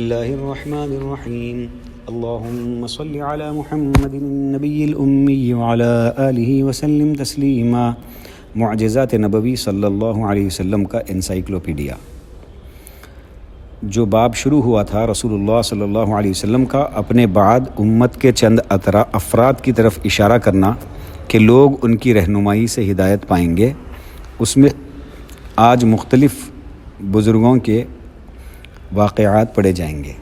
الله الرحمن الرحيم اللهم صل على محمد النبي الأمي وعلى آله وسلم تسلیما۔ معجزات نبوی صلی اللہ علیہ وسلم کا انسائکلوپیڈیا۔ جو باب شروع ہوا تھا رسول اللہ صلی اللہ علیہ وسلم کا اپنے بعد امت کے چند افراد کی طرف اشارہ کرنا کہ لوگ ان کی رہنمائی سے ہدایت پائیں گے، اس میں آج مختلف بزرگوں کے واقعات پڑھے جائیں گے۔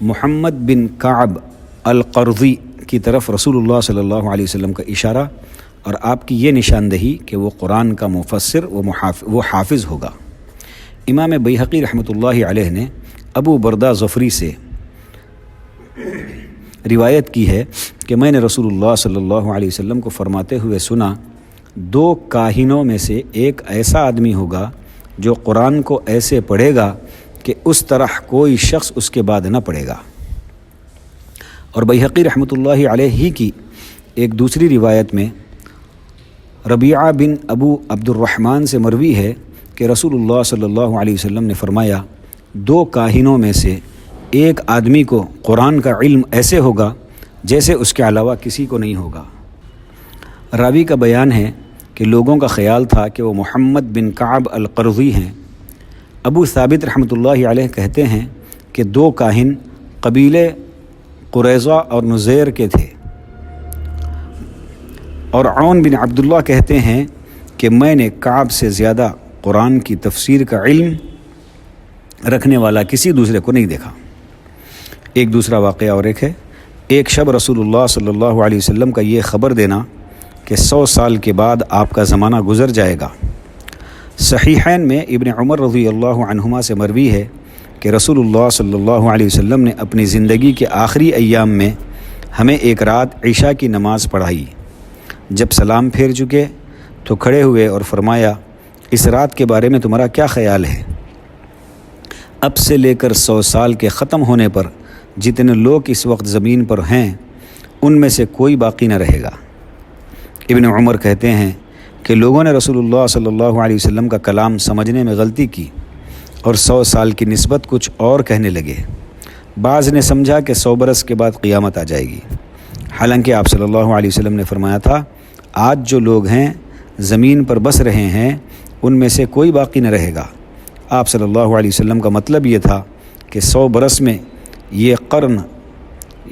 محمد بن کعب القرظی کی طرف رسول اللہ صلی اللہ علیہ وسلم کا اشارہ اور آپ کی یہ نشاندہی کہ وہ قرآن کا مفسر و حافظ ہوگا۔ امام بیہقی رحمۃ اللہ علیہ نے ابو بردہ ظفری سے روایت کی ہے کہ میں نے رسول اللہ صلی اللہ علیہ وسلم کو فرماتے ہوئے سنا، دو کاہنوں میں سے ایک ایسا آدمی ہوگا جو قرآن کو ایسے پڑھے گا کہ اس طرح کوئی شخص اس کے بعد نہ پڑھے گا۔ اور بیہقی رحمۃ اللہ علیہ ہی کی ایک دوسری روایت میں ربیعہ بن ابو عبد الرحمن سے مروی ہے کہ رسول اللہ صلی اللہ علیہ وسلم نے فرمایا، دو کاہنوں میں سے ایک آدمی کو قرآن کا علم ایسے ہوگا جیسے اس کے علاوہ کسی کو نہیں ہوگا۔ راوی کا بیان ہے کہ لوگوں کا خیال تھا کہ وہ محمد بن کعب القرظی ہیں۔ ابو ثابت رحمۃ اللہ علیہ کہتے ہیں کہ دو کاہن قبیلے قریظہ اور نذیر کے تھے، اور عون بن عبداللہ کہتے ہیں کہ میں نے کعب سے زیادہ قرآن کی تفسیر کا علم رکھنے والا کسی دوسرے کو نہیں دیکھا۔ ایک دوسرا واقعہ اور ہے، ایک شب رسول اللہ صلی اللہ علیہ وسلم کا یہ خبر دینا کہ 100 سال کے بعد آپ کا زمانہ گزر جائے گا۔ صحیحین میں ابن عمر رضی اللہ عنہما سے مروی ہے کہ رسول اللہ صلی اللہ علیہ وسلم نے اپنی زندگی کے آخری ایام میں ہمیں ایک رات عشاء کی نماز پڑھائی۔ جب سلام پھیر چکے تو کھڑے ہوئے اور فرمایا، اس رات کے بارے میں تمہارا کیا خیال ہے؟ اب سے لے کر 100 سال کے ختم ہونے پر جتنے لوگ اس وقت زمین پر ہیں ان میں سے کوئی باقی نہ رہے گا۔ ابن عمر کہتے ہیں کہ لوگوں نے رسول اللہ صلی اللہ علیہ وسلم کا کلام سمجھنے میں غلطی کی اور 100 سال کی نسبت کچھ اور کہنے لگے۔ بعض نے سمجھا کہ 100 برس کے بعد قیامت آ جائے گی، حالانکہ آپ صلی اللہ علیہ وسلم نے فرمایا تھا، آج جو لوگ ہیں زمین پر بس رہے ہیں ان میں سے کوئی باقی نہ رہے گا۔ آپ صلی اللہ علیہ وسلم کا مطلب یہ تھا کہ 100 برس میں یہ قرن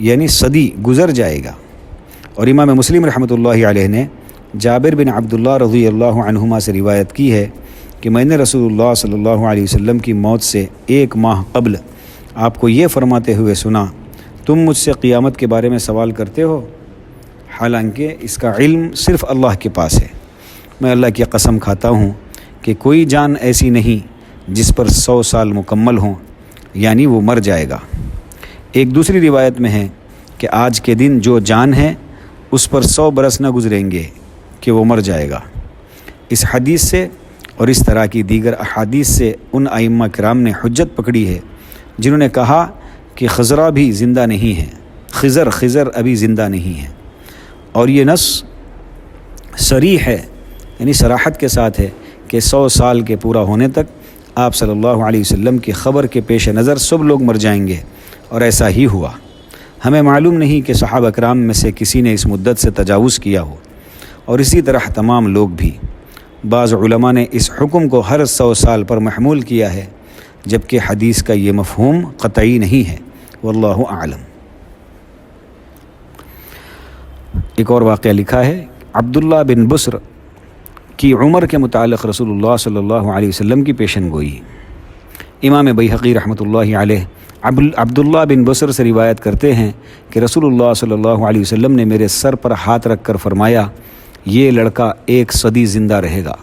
یعنی صدی گزر جائے گا۔ اور امام مسلم رحمۃ اللہ علیہ نے جابر بن عبداللہ رضی اللہ عنہما سے روایت کی ہے کہ میں نے رسول اللہ صلی اللہ علیہ وسلم کی موت سے 1 ماہ قبل آپ کو یہ فرماتے ہوئے سنا، تم مجھ سے قیامت کے بارے میں سوال کرتے ہو، حالانکہ اس کا علم صرف اللہ کے پاس ہے۔ میں اللہ کی قسم کھاتا ہوں کہ کوئی جان ایسی نہیں جس پر 100 سال مکمل ہوں، یعنی وہ مر جائے گا۔ ایک دوسری روایت میں ہے کہ آج کے دن جو جان ہے اس پر 100 برس نہ گزریں گے کہ وہ مر جائے گا۔ اس حدیث سے اور اس طرح کی دیگر احادیث سے ان ائمہ کرام نے حجت پکڑی ہے جنہوں نے کہا کہ خضرہ بھی زندہ نہیں ہے، خضر ابھی زندہ نہیں ہے، اور یہ نص صریح ہے، یعنی صراحت کے ساتھ ہے کہ 100 سال کے پورا ہونے تک آپ صلی اللہ علیہ وسلم کی خبر کے پیش نظر سب لوگ مر جائیں گے، اور ایسا ہی ہوا۔ ہمیں معلوم نہیں کہ صحابہ کرام میں سے کسی نے اس مدت سے تجاوز کیا ہو، اور اسی طرح تمام لوگ بھی۔ بعض علماء نے اس حکم کو ہر 100 سال پر محمول کیا ہے، جبکہ حدیث کا یہ مفہوم قطعی نہیں ہے، واللہ اعلم۔ ایک اور واقعہ لکھا ہے، عبداللہ بن بسر کی عمر کے متعلق رسول اللہ صلی اللہ علیہ وسلم کی پیشن گوئی۔ امام بیہقی رحمۃ اللہ علیہ عبداللہ بن بسر سے روایت کرتے ہیں کہ رسول اللہ صلی اللہ علیہ وسلم نے میرے سر پر ہاتھ رکھ کر فرمایا، یہ لڑکا 1 صدی زندہ رہے گا۔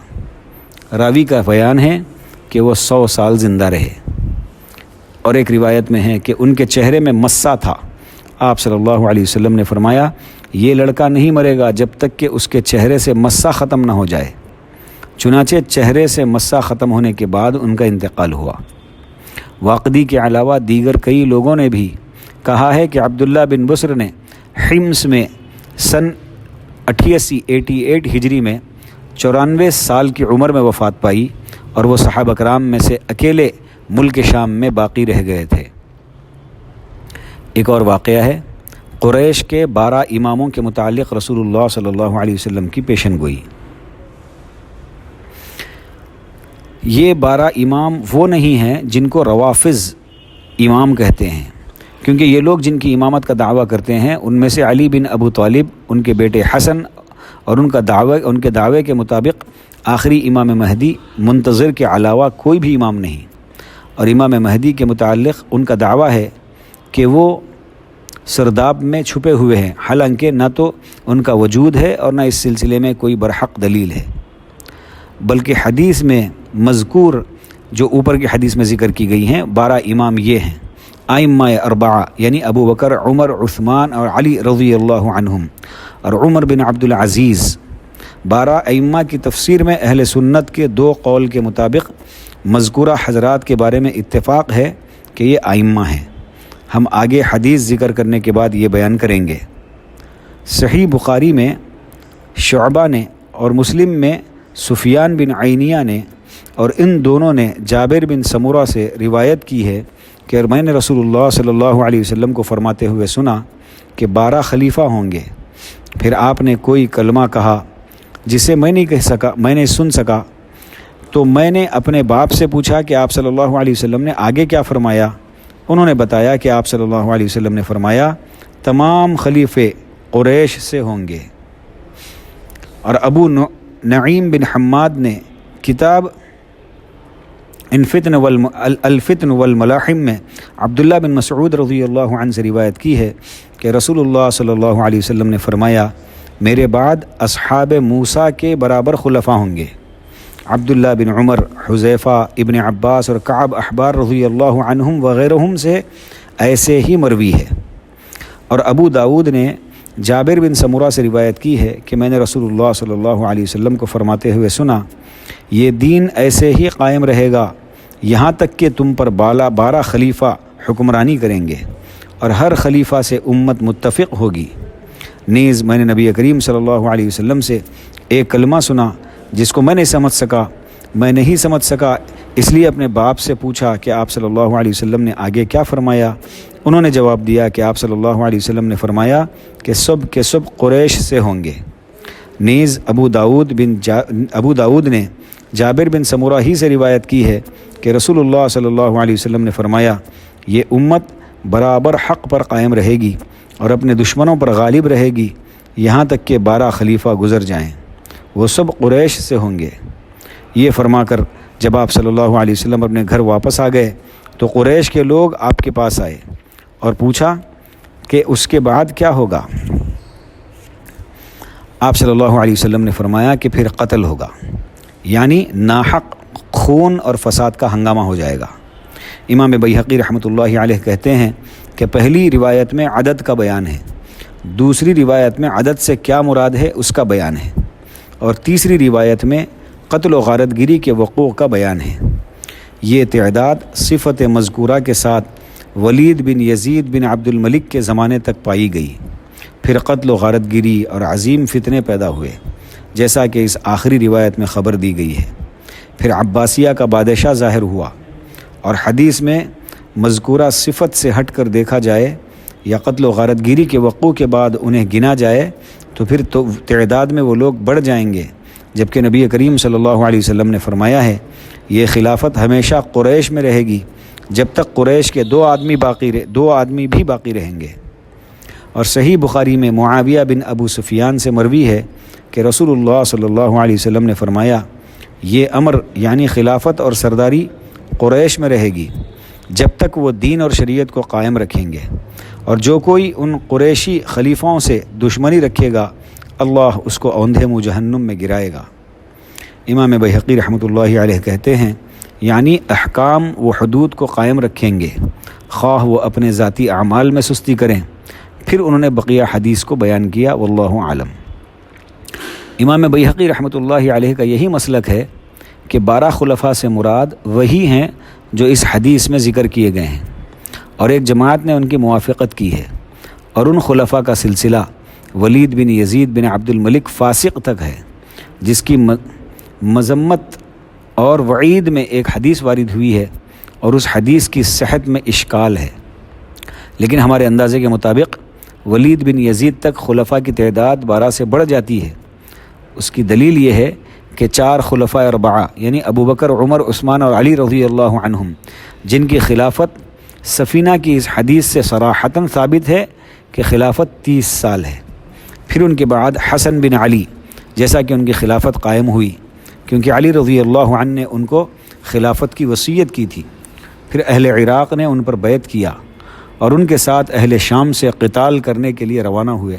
راوی کا بیان ہے کہ وہ 100 سال زندہ رہے، اور ایک روایت میں ہے کہ ان کے چہرے میں مسا تھا۔ آپ صلی اللہ علیہ وسلم نے فرمایا، یہ لڑکا نہیں مرے گا جب تک کہ اس کے چہرے سے مسا ختم نہ ہو جائے۔ چنانچہ چہرے سے مسا ختم ہونے کے بعد ان کا انتقال ہوا۔ واقدی کے علاوہ دیگر کئی لوگوں نے بھی کہا ہے کہ عبداللہ بن بسر نے حمص میں سن 88 ہجری میں 94 سال کی عمر میں وفات پائی، اور وہ صحابہ کرام میں سے اکیلے ملک شام میں باقی رہ گئے تھے۔ ایک اور واقعہ ہے قریش کے 12 اماموں کے متعلق رسول اللہ صلی اللہ علیہ وسلم کی پیشن گوئی۔ یہ 12 امام وہ نہیں ہیں جن کو روافض امام کہتے ہیں، کیونکہ یہ لوگ جن کی امامت کا دعویٰ کرتے ہیں ان میں سے علی بن ابو طالب، ان کے بیٹے حسن، اور ان کے دعوے کے مطابق آخری امام مہدی منتظر کے علاوہ کوئی بھی امام نہیں۔ اور امام مہدی کے متعلق ان کا دعویٰ ہے کہ وہ سرداب میں چھپے ہوئے ہیں، حالانکہ نہ تو ان کا وجود ہے اور نہ اس سلسلے میں کوئی برحق دلیل ہے، بلکہ حدیث میں مذکور جو اوپر کی حدیث میں ذکر کی گئی ہیں 12 امام یہ ہیں: ائمہ اربعہ یعنی ابو بکر، عمر، عثمان اور علی رضی اللہ عنہم، اور عمر بن عبد العزیز۔ 12 ائمہ کی تفسیر میں اہل سنت کے 2 قول کے مطابق مذکورہ حضرات کے بارے میں اتفاق ہے کہ یہ ائمہ ہیں۔ ہم آگے حدیث ذکر کرنے کے بعد یہ بیان کریں گے۔ صحیح بخاری میں شعبہ نے اور مسلم میں سفیان بن عینیہ نے اور ان دونوں نے جابر بن سمورہ سے روایت کی ہے کہ میں نے رسول اللہ صلی اللہ علیہ وسلم کو فرماتے ہوئے سنا کہ 12 خلیفہ ہوں گے۔ پھر آپ نے کوئی کلمہ کہا جسے میں نہیں سن سکا، تو میں نے اپنے باپ سے پوچھا کہ آپ صلی اللہ علیہ وسلم نے آگے کیا فرمایا؟ انہوں نے بتایا کہ آپ صلی اللہ علیہ وسلم نے فرمایا تمام خلیفے قریش سے ہوں گے۔ اور ابو نعیم بن حماد نے کتاب الفتن والملاحم میں عبداللہ بن مسعود رضی اللہ عنہ سے روایت کی ہے کہ رسول اللہ صلی اللہ علیہ وسلم نے فرمایا میرے بعد اصحاب موسیٰ کے برابر خلفاء ہوں گے۔ عبداللہ بن عمر، حذیفہ، ابن عباس اور کعب احبار رضی اللہ عنہم وغیرہم سے ایسے ہی مروی ہے۔ اور ابو داود نے جابر بن سمورہ سے روایت کی ہے کہ میں نے رسول اللہ صلی اللہ علیہ وسلم کو فرماتے ہوئے سنا یہ دین ایسے ہی قائم رہے گا یہاں تک کہ تم پر 12 خلیفہ حکمرانی کریں گے اور ہر خلیفہ سے امت متفق ہوگی۔ نیز میں نے نبی کریم صلی اللہ علیہ وسلم سے ایک کلمہ سنا جس کو میں نہیں سمجھ سکا، اس لیے اپنے باپ سے پوچھا کہ آپ صلی اللہ علیہ وسلم نے آگے کیا فرمایا؟ انہوں نے جواب دیا کہ آپ صلی اللہ علیہ وسلم نے فرمایا کہ سب قریش سے ہوں گے۔ نیز ابو داود نے جابر بن سمورہ ہی سے روایت کی ہے کہ رسول اللہ صلی اللہ علیہ وسلم نے فرمایا یہ امت برابر حق پر قائم رہے گی اور اپنے دشمنوں پر غالب رہے گی یہاں تک کہ 12 خلیفہ گزر جائیں، وہ سب قریش سے ہوں گے۔ یہ فرما کر جب آپ صلی اللہ علیہ وسلم اپنے گھر واپس آ گئے تو قریش کے لوگ آپ کے پاس آئے اور پوچھا کہ اس کے بعد کیا ہوگا؟ آپ صلی اللہ علیہ وسلم نے فرمایا کہ پھر قتل ہوگا، یعنی ناحق خون اور فساد کا ہنگامہ ہو جائے گا۔ امام بیہقی رحمۃ اللہ علیہ کہتے ہیں کہ پہلی روایت میں عدد کا بیان ہے، دوسری روایت میں عدد سے کیا مراد ہے اس کا بیان ہے، اور تیسری روایت میں قتل و غارت گری کے وقوع کا بیان ہے۔ یہ تعداد صفت مذکورہ کے ساتھ ولید بن یزید بن عبد الملک کے زمانے تک پائی گئی، پھر قتل و غارت گری اور عظیم فتنے پیدا ہوئے جیسا کہ اس آخری روایت میں خبر دی گئی ہے۔ پھر عباسیہ کا بادشاہ ظاہر ہوا، اور حدیث میں مذکورہ صفت سے ہٹ کر دیکھا جائے یا قتل و غارت گری کے وقوع کے بعد انہیں گنا جائے تو پھر تعداد میں وہ لوگ بڑھ جائیں گے، جبکہ نبی کریم صلی اللہ علیہ وسلم نے فرمایا ہے یہ خلافت ہمیشہ قریش میں رہے گی جب تک قریش کے 2 آدمی بھی باقی رہیں گے۔ اور صحیح بخاری میں معاویہ بن ابو سفیان سے مروی ہے کہ رسول اللہ صلی اللہ علیہ وسلم نے فرمایا یہ امر یعنی خلافت اور سرداری قریش میں رہے گی جب تک وہ دین اور شریعت کو قائم رکھیں گے، اور جو کوئی ان قریشی خلیفوں سے دشمنی رکھے گا اللہ اس کو اوندھے منہ جہنم میں گرائے گا۔ امام بیہقی رحمۃ اللہ علیہ کہتے ہیں یعنی احکام و حدود کو قائم رکھیں گے خواہ وہ اپنے ذاتی اعمال میں سستی کریں۔ پھر انہوں نے بقیہ حدیث کو بیان کیا، واللہ عالم۔ امام بیہقی رحمۃ اللہ علیہ کا یہی مسلک ہے کہ 12 خلفاء سے مراد وہی ہیں جو اس حدیث میں ذکر کیے گئے ہیں، اور ایک جماعت نے ان کی موافقت کی ہے، اور ان خلفاء کا سلسلہ ولید بن یزید بن عبد الملک فاسق تک ہے، جس کی مذمت اور وعید میں ایک حدیث وارد ہوئی ہے، اور اس حدیث کی صحت میں اشکال ہے، لیکن ہمارے اندازے کے مطابق ولید بن یزید تک خلفاء کی تعداد 12 سے بڑھ جاتی ہے۔ اس کی دلیل یہ ہے کہ 4 خلفاء اربعہ یعنی ابو بکر، عمر، عثمان اور علی رضی اللہ عنہم، جن کی خلافت سفینہ کی اس حدیث سے صراحتاً ثابت ہے کہ خلافت 30 سال ہے۔ پھر ان کے بعد حسن بن علی، جیسا کہ ان کی خلافت قائم ہوئی کیونکہ علی رضی اللہ عنہ نے ان کو خلافت کی وصیت کی تھی۔ پھر اہل عراق نے ان پر بیعت کیا اور ان کے ساتھ اہل شام سے قتال کرنے کے لیے روانہ ہوئے۔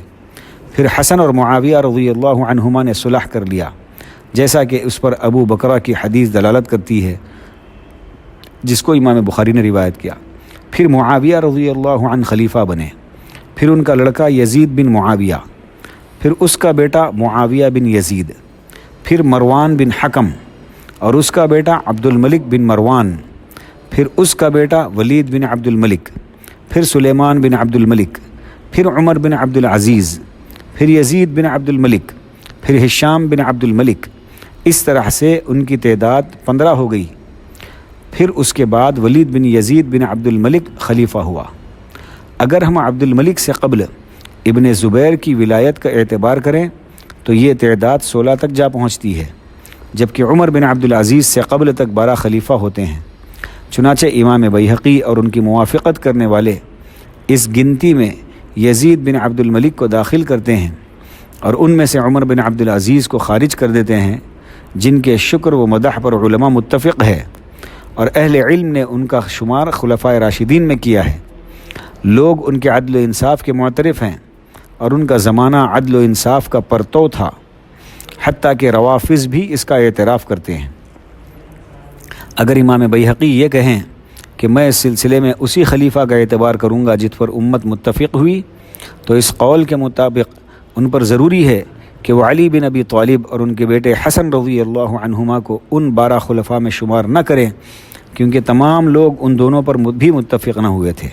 پھر حسن اور معاویہ رضی اللہ عنہما نے صلح کر لیا، جیسا کہ اس پر ابو بکرہ کی حدیث دلالت کرتی ہے جس کو امام بخاری نے روایت کیا۔ پھر معاویہ رضی اللہ عنہ خلیفہ بنے، پھر ان کا لڑکا یزید بن معاویہ، پھر اس کا بیٹا معاویہ بن یزید، پھر مروان بن حکم اور اس کا بیٹا عبد الملک بن مروان، پھر اس کا بیٹا ولید بن عبد الملک، پھر سلیمان بن عبد الملک، پھر عمر بن عبد العزیز، پھر یزید بن عبد الملک، پھر ہشام بن عبد الملک۔ اس طرح سے ان کی تعداد 15 ہو گئی۔ پھر اس کے بعد ولید بن یزید بن عبد الملک خلیفہ ہوا۔ اگر ہم عبد الملک سے قبل ابن زبیر کی ولایت کا اعتبار کریں تو یہ تعداد 16 تک جا پہنچتی ہے، جبکہ عمر بن عبد العزیز سے قبل تک 12 خلیفہ ہوتے ہیں۔ چنانچہ امام بیہقی اور ان کی موافقت کرنے والے اس گنتی میں یزید بن عبد الملک کو داخل کرتے ہیں اور ان میں سے عمر بن عبد العزیز کو خارج کر دیتے ہیں، جن کے شکر و مدح پر علماء متفق ہے اور اہل علم نے ان کا شمار خلفائے راشدین میں کیا ہے۔ لوگ ان کے عدل و انصاف کے معترف ہیں اور ان کا زمانہ عدل و انصاف کا پرتو تھا، حتیٰ کہ روافض بھی اس کا اعتراف کرتے ہیں۔ اگر امام بیہقی یہ کہیں کہ میں اس سلسلے میں اسی خلیفہ کا اعتبار کروں گا جس پر امت متفق ہوئی، تو اس قول کے مطابق ان پر ضروری ہے کہ وہ علی بن ابی طالب اور ان کے بیٹے حسن رضی اللہ عنہما کو ان 12 خلفاء میں شمار نہ کریں، کیونکہ تمام لوگ ان دونوں پر بھی متفق نہ ہوئے تھے۔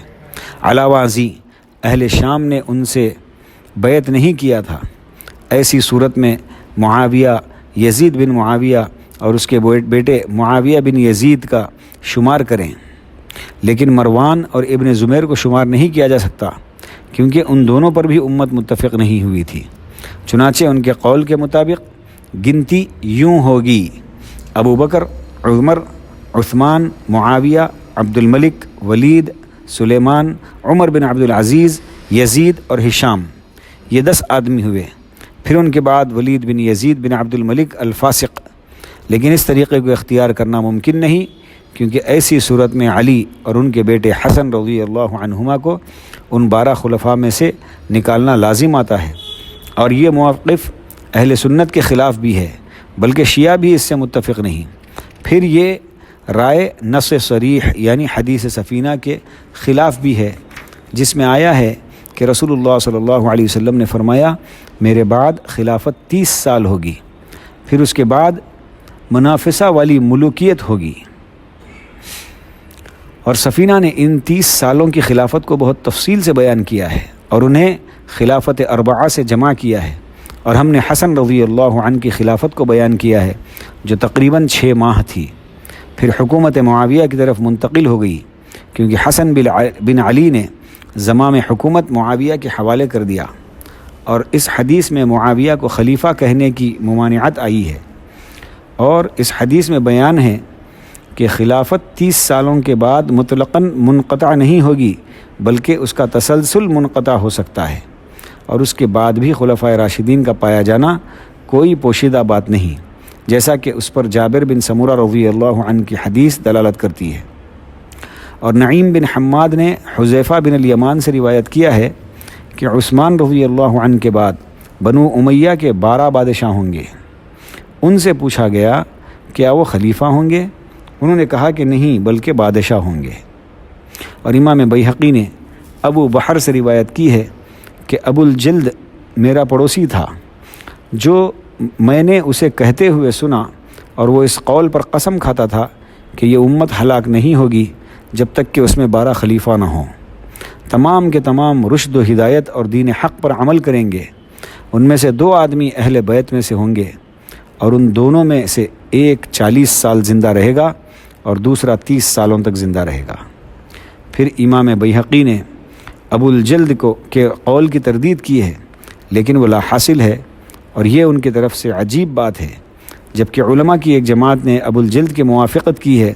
علاوہ ازیں اہل شام نے ان سے بیعت نہیں کیا تھا۔ ایسی صورت میں معاویہ، یزید بن معاویہ اور اس کے بیٹے معاویہ بن یزید کا شمار کریں، لیکن مروان اور ابن زمیر کو شمار نہیں کیا جا سکتا کیونکہ ان دونوں پر بھی امت متفق نہیں ہوئی تھی۔ چنانچہ ان کے قول کے مطابق گنتی یوں ہوگی: ابو بکر، عمر، عثمان، معاویہ، عبد الملک، ولید، سلیمان، عمر بن عبد العزیز، یزید اور ہشام، یہ 10 آدمی ہوئے۔ پھر ان کے بعد ولید بن یزید بن عبد الملک الفاسق، لیکن اس طریقے کو اختیار کرنا ممکن نہیں کیونکہ ایسی صورت میں علی اور ان کے بیٹے حسن رضی اللہ عنہما کو ان 12 خلفاء میں سے نکالنا لازم آتا ہے، اور یہ موقف اہل سنت کے خلاف بھی ہے، بلکہ شیعہ بھی اس سے متفق نہیں۔ پھر یہ رائے نص صریح یعنی حدیث سفینہ کے خلاف بھی ہے، جس میں آیا ہے کہ رسول اللہ صلی اللہ علیہ وسلم نے فرمایا میرے بعد خلافت 30 سال ہوگی، پھر اس کے بعد منافسہ والی ملوکیت ہوگی۔ اور سفینہ نے ان 30 سالوں کی خلافت کو بہت تفصیل سے بیان کیا ہے اور انہیں خلافت اربعہ سے جمع کیا ہے، اور ہم نے حسن رضی اللہ عنہ کی خلافت کو بیان کیا ہے جو تقریباً 6 ماہ تھی، پھر حکومت معاویہ کی طرف منتقل ہو گئی کیونکہ حسن بن علی نے زمام حکومت معاویہ کے حوالے کر دیا، اور اس حدیث میں معاویہ کو خلیفہ کہنے کی ممانعت آئی ہے، اور اس حدیث میں بیان ہے کہ خلافت 30 سالوں کے بعد مطلقاً منقطع نہیں ہوگی بلکہ اس کا تسلسل منقطع ہو سکتا ہے، اور اس کے بعد بھی خلفائے راشدین کا پایا جانا کوئی پوشیدہ بات نہیں، جیسا کہ اس پر جابر بن سمورہ رضی اللہ عنہ کی حدیث دلالت کرتی ہے۔ اور نعیم بن حماد نے حذیفہ بن الیمان سے روایت کیا ہے کہ عثمان رضی اللہ عنہ کے بعد بنو امیہ کے 12 بادشاہ ہوں گے۔ ان سے پوچھا گیا کیا وہ خلیفہ ہوں گے؟ انہوں نے کہا کہ نہیں بلکہ بادشاہ ہوں گے۔ اور امام بیہقی نے ابو بحر سے روایت کی ہے کہ ابو الجلد میرا پڑوسی تھا، جو میں نے اسے کہتے ہوئے سنا، اور وہ اس قول پر قسم کھاتا تھا کہ یہ امت ہلاک نہیں ہوگی جب تک کہ اس میں 12 خلیفہ نہ ہوں۔ تمام کے تمام رشد و ہدایت اور دین حق پر عمل کریں گے، ان میں سے 2 آدمی اہل بیت میں سے ہوں گے، اور ان دونوں میں سے ایک 40 سال زندہ رہے گا اور دوسرا 30 سالوں تک زندہ رہے گا۔ پھر امام بیہقی نے ابو الجلد کے قول کی تردید کی ہے، لیکن وہ لا حاصل ہے، اور یہ ان کی طرف سے عجیب بات ہے، جبکہ علماء کی ایک جماعت نے ابو الجلد کی موافقت کی ہے،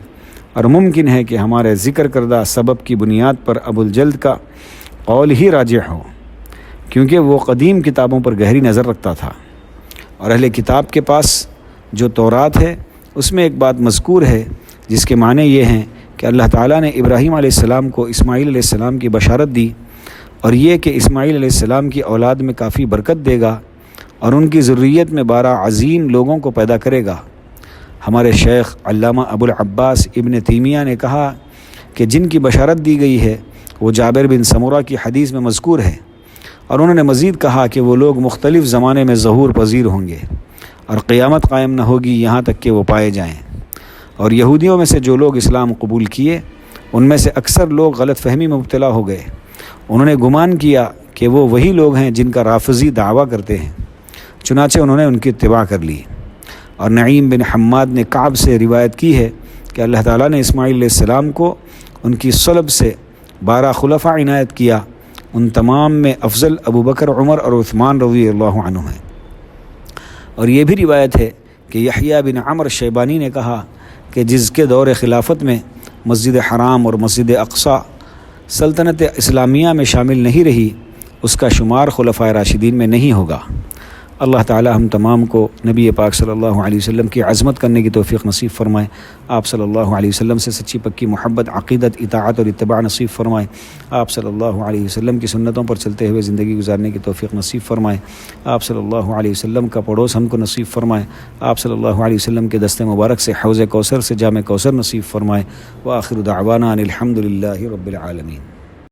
اور ممکن ہے کہ ہمارے ذکر کردہ سبب کی بنیاد پر ابو الجلد کا قول ہی راجح ہو، کیونکہ وہ قدیم کتابوں پر گہری نظر رکھتا تھا، اور اہل کتاب کے پاس جو تورات ہے اس میں ایک بات مذکور ہے جس کے معنی یہ ہیں کہ اللہ تعالیٰ نے ابراہیم علیہ السلام کو اسماعیل علیہ السلام کی بشارت دی، اور یہ کہ اسماعیل علیہ السلام کی اولاد میں کافی برکت دے گا اور ان کی ذریت میں 12 عظیم لوگوں کو پیدا کرے گا۔ ہمارے شیخ علامہ ابو العباس ابن تیمیہ نے کہا کہ جن کی بشارت دی گئی ہے وہ جابر بن سمورہ کی حدیث میں مذکور ہے، اور انہوں نے مزید کہا کہ وہ لوگ مختلف زمانے میں ظہور پذیر ہوں گے اور قیامت قائم نہ ہوگی یہاں تک کہ وہ پائے جائیں۔ اور یہودیوں میں سے جو لوگ اسلام قبول کیے ان میں سے اکثر لوگ غلط فہمی میں مبتلا ہو گئے، انہوں نے گمان کیا کہ وہ وہی لوگ ہیں جن کا رافضی دعویٰ کرتے ہیں، چنانچہ انہوں نے ان کی اتباع کر لی۔ اور نعیم بن حماد نے کعب سے روایت کی ہے کہ اللہ تعالیٰ نے اسماعیل علیہ السلام کو ان کی صلب سے 12 خلفاء عنایت کیا، ان تمام میں افضل ابو بکر، عمر اور عثمان رضی اللہ عنہ ہیں۔ اور یہ بھی روایت ہے کہ یحییٰ بن عمر شیبانی نے کہا کہ جس کے دور خلافت میں مسجد حرام اور مسجد اقصیٰ سلطنت اسلامیہ میں شامل نہیں رہی، اس کا شمار خلفائے راشدین میں نہیں ہوگا۔ اللہ تعالی ہم تمام کو نبی پاک صلی اللہ علیہ وسلم کی عظمت کرنے کی توفیق نصیب فرمائے، آپ صلی اللہ علیہ وسلم سے سچی پکی محبت، عقیدت، اطاعت اور اتباع نصیب فرمائے، آپ صلی اللہ علیہ وسلم کی سنتوں پر چلتے ہوئے زندگی گزارنے کی توفیق نصیب فرمائے، آپ صلی اللہ علیہ وسلم کا پڑوس ہم کو نصیب فرمائے، آپ صلی اللہ علیہ وسلم کے دست مبارک سے حوض کوثر سے جام کوثر نصیب فرمائے، وآخر دعوانا ان الحمد للہ رب العالمین۔